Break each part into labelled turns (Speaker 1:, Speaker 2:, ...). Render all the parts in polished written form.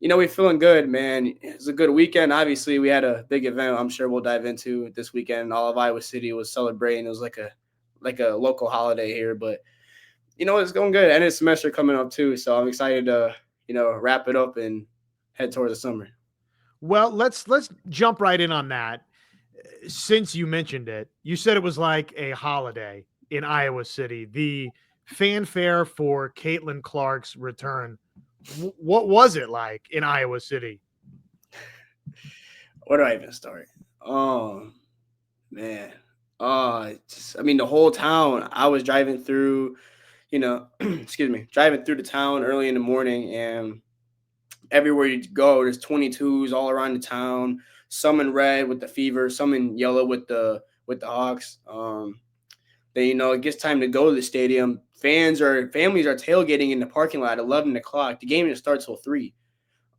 Speaker 1: We're feeling good, man. It's a good weekend. Obviously, we had a big event. I'm sure we'll dive into this weekend. All of Iowa City was celebrating. It was like a local holiday here, but it's going good. End of semester coming up too, so I'm excited to wrap it up and head toward the summer.
Speaker 2: Well, let's jump right in on that. Since you mentioned it, you said it was like a holiday in Iowa City. The fanfare for Caitlin Clark's return. What was it like in Iowa City?
Speaker 1: Where do I even start? Oh man, I mean the whole town. I was driving through, excuse me, driving through the town early in the morning, and everywhere you go, there's 22s all around the town. Some in red with the Fever, some in yellow with the Hawks. Then it gets time to go to the stadium. Families are tailgating in the parking lot at 11 o'clock. The game didn't start till 3.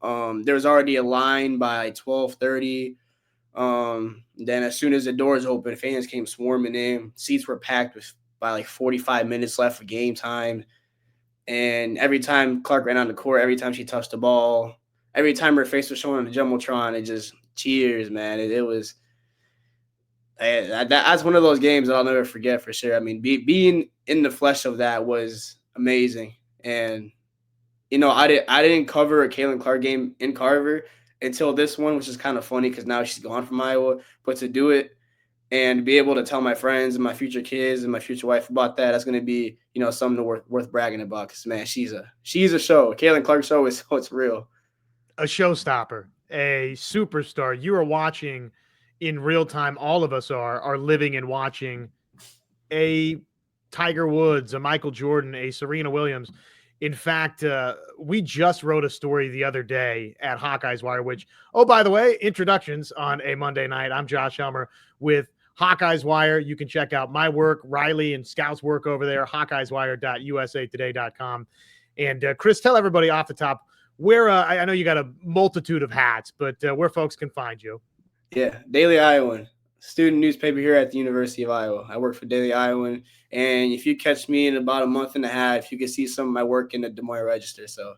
Speaker 1: There was already a line by 12:30. Then as soon as the doors opened, fans came swarming in. Seats were packed by like 45 minutes left of game time. And every time Clark ran on the court, every time she touched the ball, every time her face was shown on the jumbotron, it just cheers, man. It was that's one of those games that I'll never forget for sure. I mean, being in the flesh of that was amazing. And I didn't cover a Caitlin Clark game in Carver until this one, which is kind of funny because now she's gone from Iowa. But to do it and be able to tell my friends and my future kids and my future wife about that's going to be something worth bragging about. Because man, she's a show. Caitlin Clark show is so it's real.
Speaker 2: A showstopper, a superstar. You are watching in real time. All of us are living and watching a Tiger Woods, a Michael Jordan, a Serena Williams. In fact, we just wrote a story the other day at Hawkeyes Wire, which, oh, by the way, introductions on a Monday night. I'm Josh Helmer with Hawkeyes Wire. You can check out my work, Riley and Scout's work over there, hawkeyeswire.usatoday.com. And Chris, tell everybody off the top where I know you got a multitude of hats, but where folks can find you.
Speaker 1: Yeah, Daily Iowan, student newspaper here at the University of Iowa. I work for Daily Iowan, and if you catch me in about a month and a half, you can see some of my work in the Des Moines Register. So,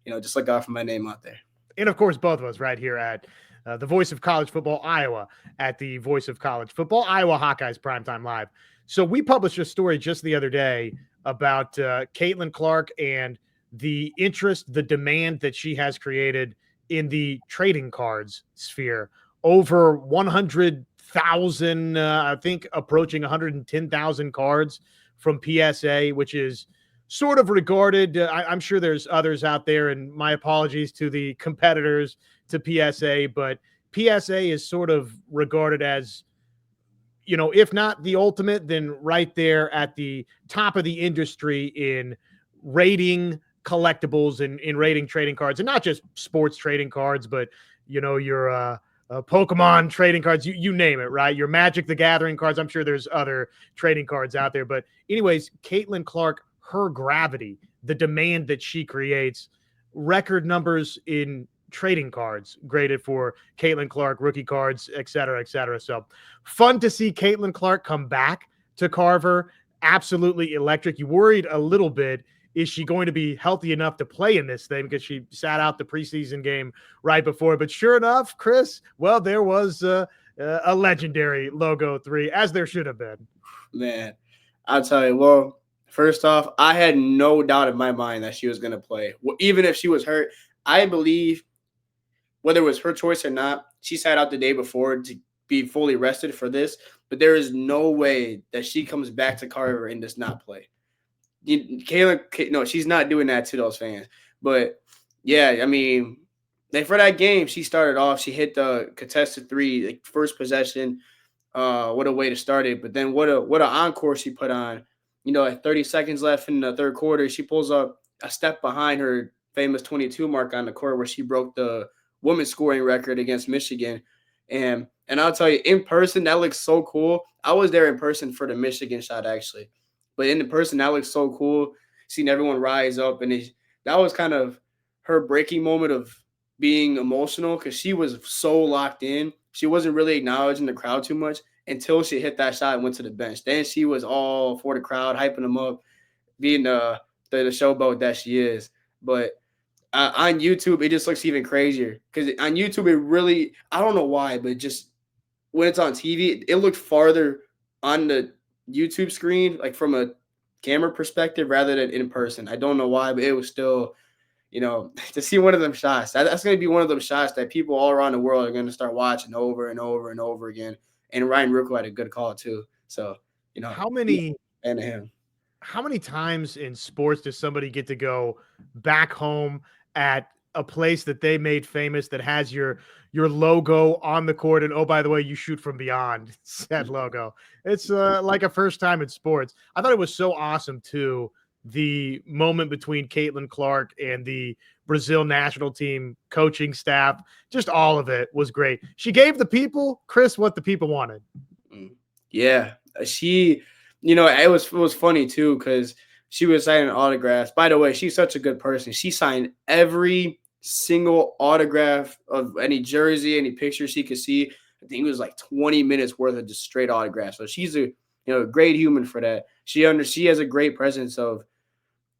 Speaker 1: just look out for my name out there.
Speaker 2: And of course, both of us right here at the Voice of College Football Iowa, at the Voice of College Football Iowa Hawkeyes Primetime Live. So we published a story just the other day about Caitlin Clark and the interest, the demand that she has created in the trading cards sphere. Over 100,000, I think approaching 110,000 cards from PSA, which is sort of regarded. I'm sure there's others out there, and my apologies to the competitors to PSA, but PSA is sort of regarded as, if not the ultimate, then right there at the top of the industry in rating collectibles and in rating trading cards, and not just sports trading cards, but your Pokemon trading cards, you name it, right? Your Magic the Gathering cards. I'm sure there's other trading cards out there, but anyways, Caitlin Clark, her gravity, the demand that she creates, record numbers in trading cards graded for Caitlin Clark, rookie cards, et cetera, et cetera. So fun to see Caitlin Clark come back to Carver. Absolutely electric. You worried a little bit, is she going to be healthy enough to play in this thing, because she sat out the preseason game right before? But sure enough, Chris, well, there was a legendary logo 3, as there should have been.
Speaker 1: Man, I'll tell you, well, first off, I had no doubt in my mind that she was going to play. Well, even if she was hurt, I believe whether it was her choice or not, she sat out the day before to be fully rested for this. But there is no way that she comes back to Carver and does not play. Kayla, no, she's not doing that to those fans. But, yeah, I mean, for that game, she started off. She hit the contested 3, like first possession. What a way to start it. But then what an encore she put on. At 30 seconds left in the third quarter, she pulls up a step behind her famous 22 mark on the court where she broke the women's scoring record against Michigan. And I'll tell you, in person, that looks so cool. I was there in person for the Michigan shot, actually. But in the person, that looks so cool, seeing everyone rise up. And that was kind of her breaking moment of being emotional, because she was so locked in. She wasn't really acknowledging the crowd too much until she hit that shot and went to the bench. Then she was all for the crowd, hyping them up, being the showboat that she is. But On YouTube, it just looks even crazier because on YouTube, it really, I don't know why, but just when it's on TV, it looked farther on the YouTube screen, like from a camera perspective, rather than in person. I don't know why, but it was still, to see one of them shots. That's going to be one of those shots that people all around the world are going to start watching over and over and over again. And Ryan Rucco had a good call too. So,
Speaker 2: How
Speaker 1: yeah,
Speaker 2: many
Speaker 1: fan of him.
Speaker 2: how many times in sports does somebody get to go back home at a place that they made famous that has your logo on the court, and oh, by the way, you shoot from beyond said logo? It's like a first time in sports. I thought it was so awesome too, the moment between Caitlin Clark and the Brazil national team coaching staff. Just all of it was great. She gave the people, Chris, what the people wanted.
Speaker 1: Mm. Yeah, she, it was funny too because she was signing autographs. By the way, she's such a good person. She signed every single autograph of any jersey, any picture she could see. I think it was like 20 minutes worth of just straight autographs. So she's a great human for that. She has a great presence of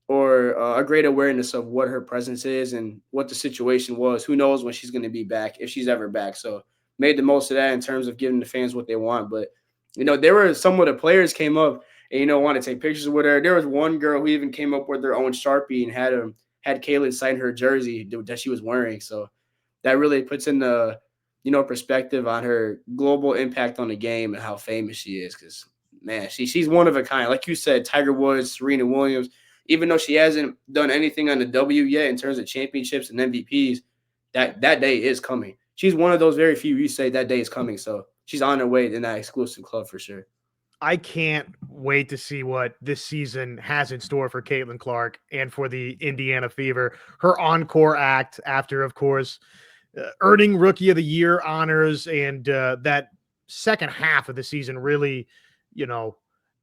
Speaker 1: or a great awareness of what her presence is and what the situation was. Who knows when she's going to be back, if she's ever back. So made the most of that in terms of giving the fans what they want. But there were some of the players came up and want to take pictures with her. There was one girl who even came up with their own Sharpie and had Kaylin sign her jersey that she was wearing. So that really puts in the perspective on her global impact on the game and how famous she is. Because man, she's one of a kind. Like you said, Tiger Woods, Serena Williams. Even though she hasn't done anything on the W yet in terms of championships and MVPs, that day is coming. She's one of those very few you say that day is coming. So she's on her way in that exclusive club for sure.
Speaker 2: I can't wait to see what this season has in store for Caitlin Clark and for the Indiana Fever. Her encore act after, of course, earning Rookie of the Year honors, and that second half of the season really,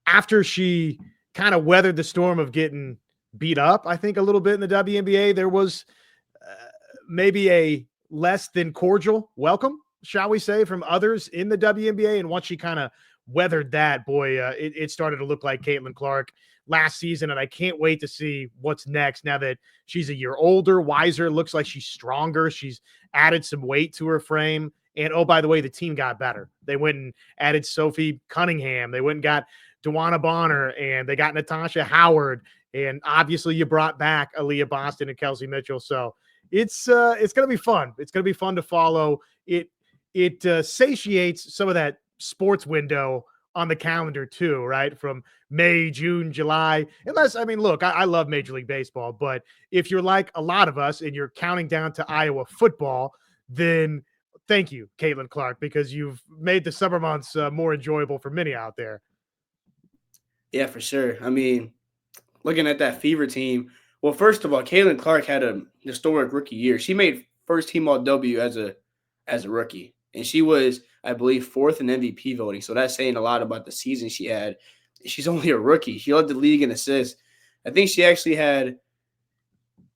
Speaker 2: after she kind of weathered the storm of getting beat up, I think, a little bit in the WNBA, there was maybe a less than cordial welcome, shall we say, from others in the WNBA. And once she kind of weathered that, boy, it started to look like Caitlin Clark last season. And I can't wait to see what's next now that she's a year older, wiser, looks like she's stronger. She's added some weight to her frame. And oh, by the way, the team got better. They went and added Sophie Cunningham. They went and got DeWanna Bonner, and they got Natasha Howard. And obviously you brought back Aaliyah Boston and Kelsey Mitchell. So it's going to be fun. It's going to be fun to follow. It satiates some of that sports window on the calendar too, right? From May, June, July. Unless, I mean, look, I love Major League Baseball, but if you're like a lot of us and you're counting down to Iowa football, then thank you, Caitlin Clark, because you've made the summer months more enjoyable for many out there.
Speaker 1: Yeah, for sure. I mean, looking at that Fever team, well, first of all, Caitlin Clark had a historic rookie year. She made first team All W as a rookie, and she was, I believe, fourth in MVP voting. So that's saying a lot about the season she had. She's only a rookie. She led the league in assists. I think she actually had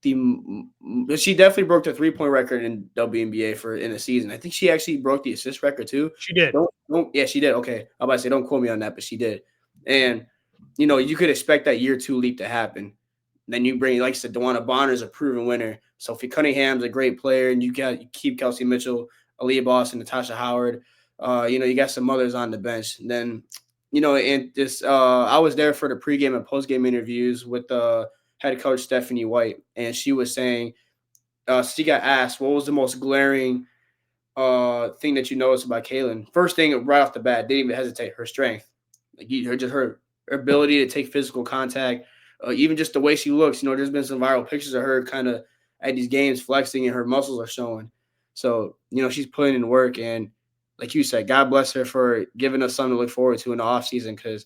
Speaker 1: she definitely broke the 3-point record in WNBA for in a season. I think she actually broke the assist record too.
Speaker 2: She did.
Speaker 1: Yeah, she did. Okay, I'm about to say don't quote me on that, but she did. And you could expect that year 2 leap to happen. Then you bring, like I said, DeWanna Bonner's a proven winner. Sophie Cunningham's a great player, and you keep Kelsey Mitchell, Aaliyah Boston, Natasha Howard. You got some others on the bench. And then, and this I was there for the pregame and postgame interviews with head coach Stephanie White, and she was saying she got asked what was the most glaring thing that you noticed about Kaylin. First thing right off the bat, didn't even hesitate. Her strength, her ability to take physical contact. Even just the way she looks, there's been some viral pictures of her kind of at these games flexing and her muscles are showing. So, she's putting in work. And like you said, God bless her for giving us something to look forward to in the offseason because,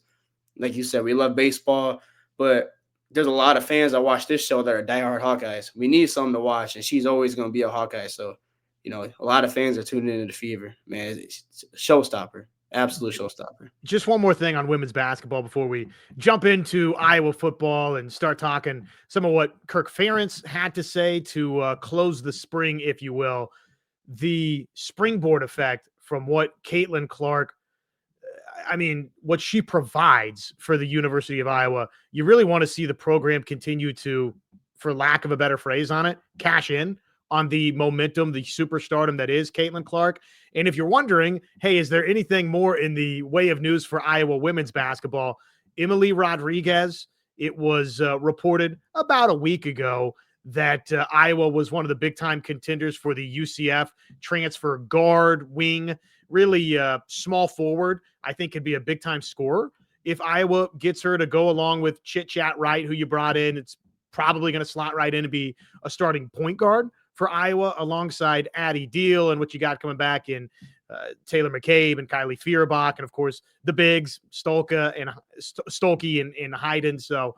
Speaker 1: like you said, we love baseball, but there's a lot of fans that watch this show that are diehard Hawkeyes. We need something to watch, and she's always going to be a Hawkeye. So, a lot of fans are tuning into the Fever. Man, it's a showstopper. Absolute showstopper.
Speaker 2: Just one more thing on women's basketball before we jump into Iowa football and start talking some of what Kirk Ferentz had to say to close the spring, if you will. The springboard effect from what Caitlin Clark, what she provides for the University of Iowa. You really want to see the program continue to for lack of a better phrase on it, cash in on the momentum, the superstardom that is Caitlin Clark. And if you're wondering, hey, is there anything more in the way of news for Iowa women's basketball? Emily Rodriguez, it was reported about a week ago that Iowa was one of the big-time contenders for the UCF transfer guard, wing, really small forward. I think could be a big-time scorer. If Iowa gets her to go along with Chit Chat Wright, who you brought in, it's probably going to slot right in and be a starting point guard for Iowa alongside Addie Deal and what you got coming back in Taylor McCabe and Kylie Fierbach, and of course the bigs Stolke and Hayden. So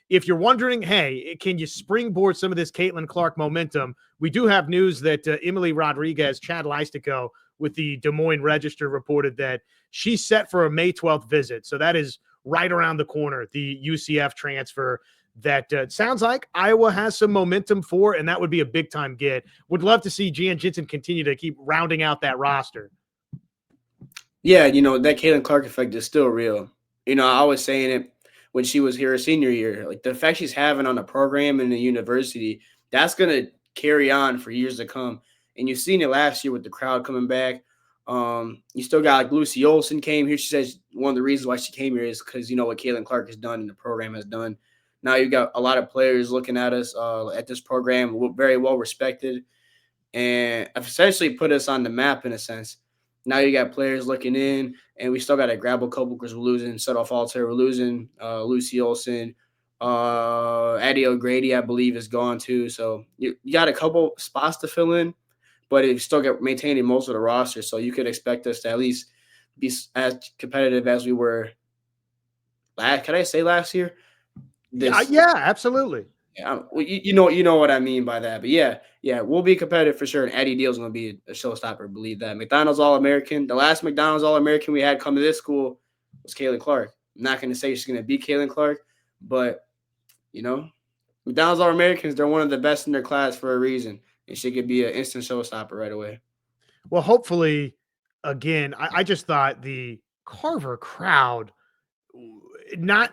Speaker 2: if you're wondering, hey, can you springboard some of this Caitlin Clark momentum? We do have news that Emily Rodriguez, Chad Leistico with the Des Moines Register reported that she's set for a May 12th visit. So that is right around the corner, the UCF transfer that sounds like Iowa has some momentum for, and that would be a big-time get. Would love to see Jan Jensen continue to keep rounding out that roster.
Speaker 1: Yeah, that Caitlin Clark effect is still real. I was saying it when she was here her senior year. Like, the effect she's having on the program and the university, that's going to carry on for years to come. And you've seen it last year with the crowd coming back. You still got, like, Lucy Olson came here. She says one of the reasons why she came here is because what Caitlin Clark has done and the program has done. Now you've got a lot of players looking at us at this program, very well respected, and essentially put us on the map in a sense. Now you got players looking in, and we still got to grab a couple because we're losing Settle Falter, we're losing Lucy Olson, Addie O'Grady, I believe, is gone too. So you got a couple spots to fill in, but you still get maintaining most of the roster. So you could expect us to at least be as competitive as we were. Can I say last year?
Speaker 2: Yeah, absolutely.
Speaker 1: Yeah, you know what I mean by that. But yeah, we'll be competitive for sure. And Eddie Deal's going to be a showstopper. Believe that. McDonald's All-American. The last McDonald's All-American we had come to this school was Caitlin Clark. I'm not going to say she's going to be Caitlin Clark, but McDonald's All-Americans, they're one of the best in their class for a reason, and she could be an instant showstopper right away.
Speaker 2: Well, hopefully, again, I just thought the Carver crowd, not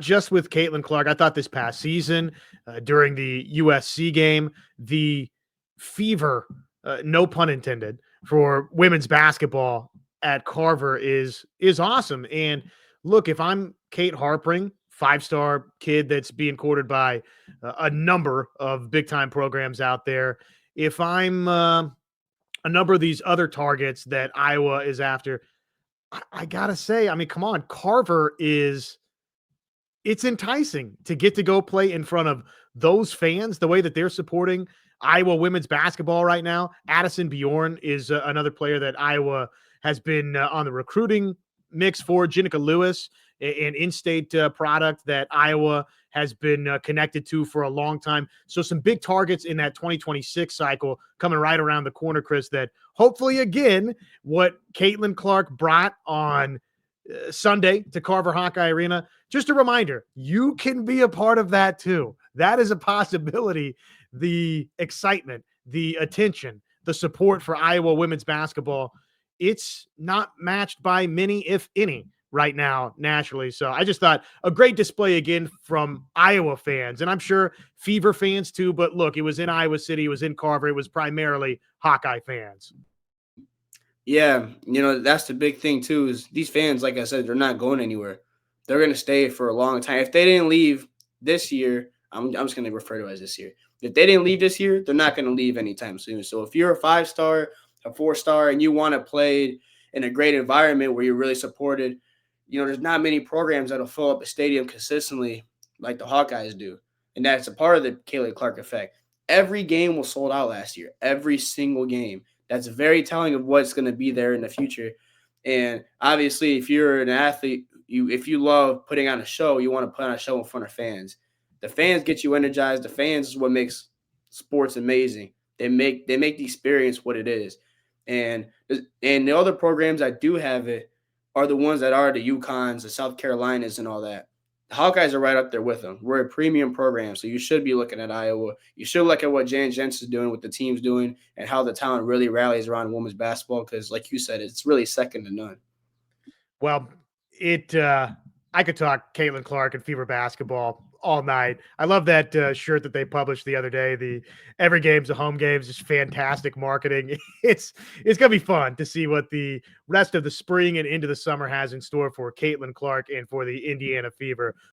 Speaker 2: just with Caitlin Clark. I thought this past season during the USC game, the fever, no pun intended, for women's basketball at Carver is awesome. And look, if I'm Kate Harpring, 5-star kid that's being courted by a number of big-time programs out there, if I'm a number of these other targets that Iowa is after, I got to say, I mean, come on, Carver it's enticing to get to go play in front of those fans the way that they're supporting Iowa women's basketball right now. Addison Bjorn is another player that Iowa has been on the recruiting mix for. Jenica Lewis, an in-state product that Iowa has been connected to for a long time. So some big targets in that 2026 cycle coming right around the corner, Chris, that hopefully, again, what Caitlin Clark brought on Sunday to Carver Hawkeye Arena, just a reminder, you can be a part of that too. That is a possibility. The excitement, the attention, the support for Iowa women's basketball, it's not matched by many, if any, right now nationally. So I just thought a great display again from Iowa fans, and I'm sure Fever fans too. But look, it was in Iowa City, it was in Carver, it was primarily Hawkeye fans.
Speaker 1: Yeah, that's the big thing too, is these fans, like I said, they're not going anywhere. They're going to stay for a long time. If they didn't leave this year, I'm just going to refer to it as this year. If they didn't leave this year, they're not going to leave anytime soon. So if you're a 5-star, a 4-star, and you want to play in a great environment where you're really supported, there's not many programs that'll fill up a stadium consistently like the Hawkeyes do. And that's a part of the Caitlin Clark effect. Every game was sold out last year. Every single game. That's very telling of what's going to be there in the future. And obviously, if you're an athlete, if you love putting on a show, you want to put on a show in front of fans. The fans get you energized. The fans is what makes sports amazing. They make the experience what it is. And the other programs that do have it are the ones that are the UConns, the South Carolinas, and all that. The Hawkeyes are right up there with them. We're a premium program, so you should be looking at Iowa. You should look at what Jan Jensen is doing, what the team's doing, and how the talent really rallies around women's basketball because, like you said, it's really second to none.
Speaker 2: Well, I could talk Caitlin Clark and Fever basketball all night. I love that shirt that they published the other day. The every game's a home games, just fantastic marketing. It's gonna be fun to see what the rest of the spring and into the summer has in store for Caitlin Clark and for the Indiana Fever.